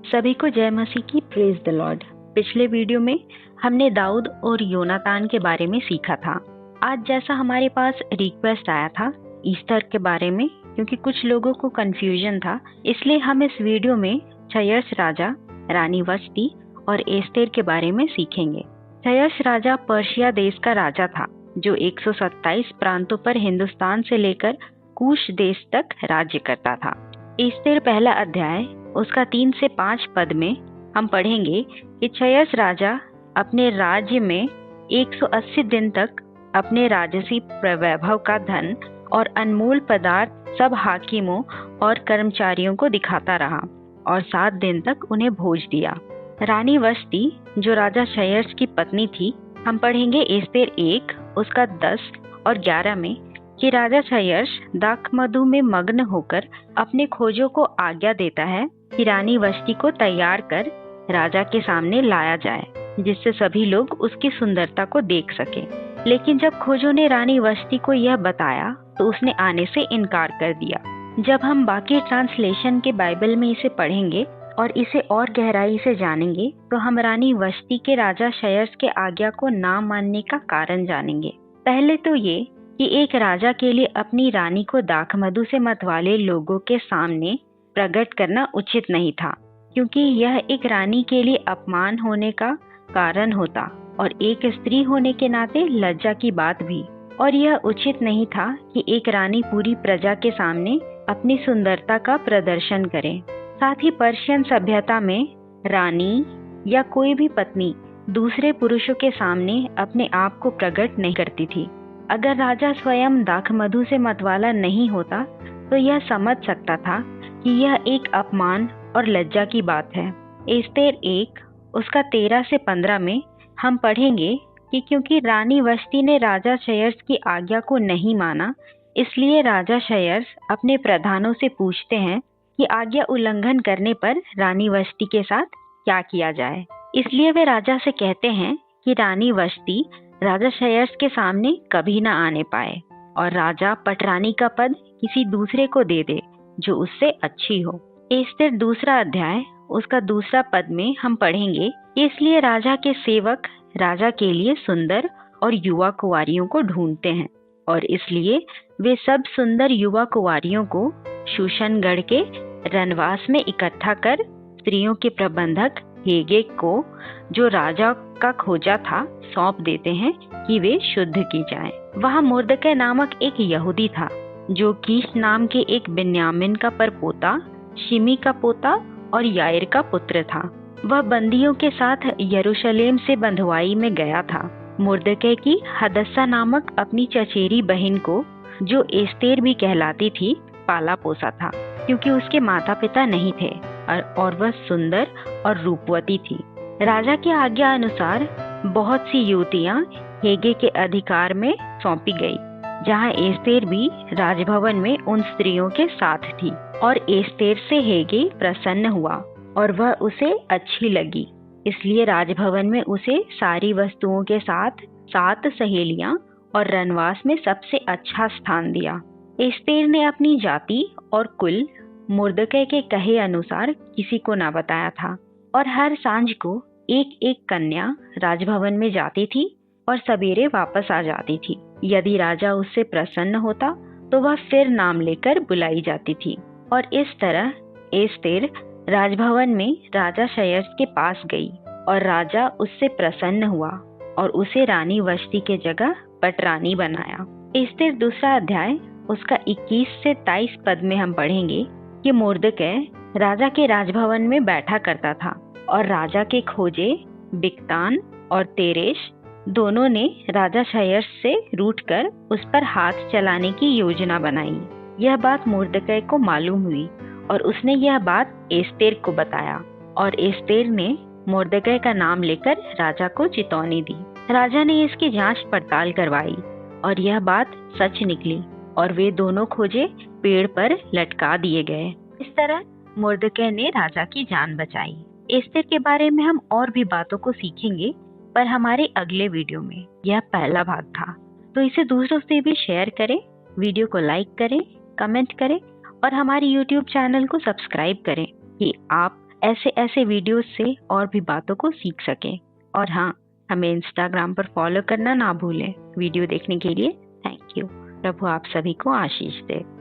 सभी को जय मसीह की। Praise the Lord. पिछले वीडियो में हमने दाऊद और योनातान के बारे में सीखा था। आज जैसा हमारे पास रिक्वेस्ट आया था ईस्टर के बारे में, क्योंकि कुछ लोगों को कंफ्यूजन था, इसलिए हम इस वीडियो में क्षयर्ष राजा, रानी वष्टी और एस्तेर के बारे में सीखेंगे। क्षयर्ष राजा पर्शिया देश का राजा था जो 127 प्रांतों पर हिंदुस्तान से लेकर कूश देश तक राज्य करता था। एस्तेर पहला अध्याय उसका 3 से 5 पद में हम पढ़ेंगे कि क्षयर्ष राजा अपने राज्य में 180 दिन तक अपने राजसी वैभव का धन और अनमोल पदार्थ सब हाकिमों और कर्मचारियों को दिखाता रहा और 7 दिन तक उन्हें भोज दिया। रानी वष्टी जो राजा क्षयर्ष की पत्नी थी, हम पढ़ेंगे एस्तेर 1 उसका 10 और 11 में कि राजा क्षयर्ष दाखमधु में मग्न होकर अपने खोजों को आज्ञा देता है कि रानी वष्टी को तैयार कर राजा के सामने लाया जाए, जिससे सभी लोग उसकी सुंदरता को देख सकें। लेकिन जब खोजों ने रानी वष्टी को यह बताया तो उसने आने से इनकार कर दिया। जब हम बाकी ट्रांसलेशन के बाइबल में इसे पढ़ेंगे और इसे और गहराई से जानेंगे तो हम रानी वष्टी के राजा क्षयर्ष के आज्ञा को ना मानने का कारण जानेंगे। पहले तो ये कि एक राजा के लिए अपनी रानी को दाखमधु से मतवाले लोगों के सामने प्रकट करना उचित नहीं था, क्योंकि यह एक रानी के लिए अपमान होने का कारण होता और एक स्त्री होने के नाते लज्जा की बात भी। और यह उचित नहीं था कि एक रानी पूरी प्रजा के सामने अपनी सुंदरता का प्रदर्शन करे। साथ ही पर्शियन सभ्यता में रानी या कोई भी पत्नी दूसरे पुरुषों के सामने अपने आप को प्रकट नहीं करती थी। अगर राजा स्वयं दाखमधु से मतवाला नहीं होता तो यह समझ सकता था कि यह एक अपमान और लज्जा की बात है। एस्तेर 1 उसका 13 से 15 में हम पढ़ेंगे कि क्योंकि रानी वष्टी ने राजा क्षयर्ष की आज्ञा को नहीं माना, इसलिए राजा क्षयर्ष अपने प्रधानों से पूछते हैं कि आज्ञा उल्लंघन करने पर रानी वष्टी के साथ क्या किया जाए। इसलिए वे राजा से कहते हैं कि रानी वष्टी राजा क्षयर्ष के सामने कभी न आने पाए और राजा पटरानी का पद किसी दूसरे को दे दे जो उससे अच्छी हो। एस्तेर दूसरा अध्याय उसका दूसरा पद में हम पढ़ेंगे, इसलिए राजा के सेवक राजा के लिए सुंदर और युवा कुंवारियों को ढूंढते हैं और इसलिए वे सब सुंदर युवा कुंवारियों को शूशनगढ़ के रनवास में इकट्ठा कर स्त्रियों के प्रबंधक हेगे को, जो राजा का खोजा था, सौंप देते हैं कि वे शुद्ध की जाएं। वहाँ मुर्दकै नामक एक यहूदी था जो कीश नाम के एक बिन्यामिन का परपोता, शिमी का पोता और यायर का पुत्र था। वह बंदियों के साथ यरूशलेम से बंधुआई में गया था। मुर्दकै की हदस्सा नामक अपनी चचेरी बहन को, जो एस्तेर भी कहलाती थी, पाला पोसा था, क्योंकि उसके माता पिता नहीं थे और वह सुंदर और रूपवती थी। राजा की आज्ञा अनुसार बहुत सी युवतियां हेगे के अधिकार में सौंपी गई, जहां एस्तेर भी राजभवन में उन स्त्रियों के साथ थी। और एस्तेर से हेगे प्रसन्न हुआ और वह उसे अच्छी लगी, इसलिए राजभवन में उसे सारी वस्तुओं के साथ 7 सहेलियां और रनवास में सबसे अच्छा स्थान दिया। एस्तेर ने अपनी जाति और कुल मुर्दकै के कहे अनुसार किसी को न बताया था और हर सांझ को एक एक कन्या राजभवन में जाती थी और सवेरे वापस आ जाती थी। यदि राजा उससे प्रसन्न होता तो वह फिर नाम लेकर बुलाई जाती थी। और इस तरह एस्तेर राजभवन में राजा क्षयर्ष के पास गई और राजा उससे प्रसन्न हुआ और उसे रानी वष्टी के जगह पटरानी बनाया। एस्तेर दूसरा अध्याय उसका 21 से 23 पद में हम पढ़ेंगे कि मुर्दकै राजा के राजभवन में बैठा करता था और राजा के खोजे बिक्तान और तेरेश दोनों ने राजा क्षयर्ष से रूठकर उस पर हाथ चलाने की योजना बनाई। यह बात मुर्दकै को मालूम हुई और उसने यह बात एस्तेर को बताया और एस्तेर ने मुर्दकै का नाम लेकर राजा को चेतावनी दी। राजा ने इसकी जांच पड़ताल करवाई और यह बात सच निकली और वे दोनों खोजे पेड़ पर लटका दिए गए। इस तरह मुर्दकै ने राजा की जान बचाई। एस्तेर के बारे में हम और भी बातों को सीखेंगे, पर हमारे अगले वीडियो में। यह पहला भाग था, तो इसे दूसरों से भी शेयर करें, वीडियो को लाइक करें, कमेंट करें और हमारे YouTube चैनल को सब्सक्राइब करें कि आप ऐसे ऐसे वीडियोस से और भी बातों को सीख सकें। और हाँ, हमें इंस्टाग्राम पर फॉलो करना ना भूलें। वीडियो देखने के लिए थैंक यू। प्रभु आप सभी को आशीष दे।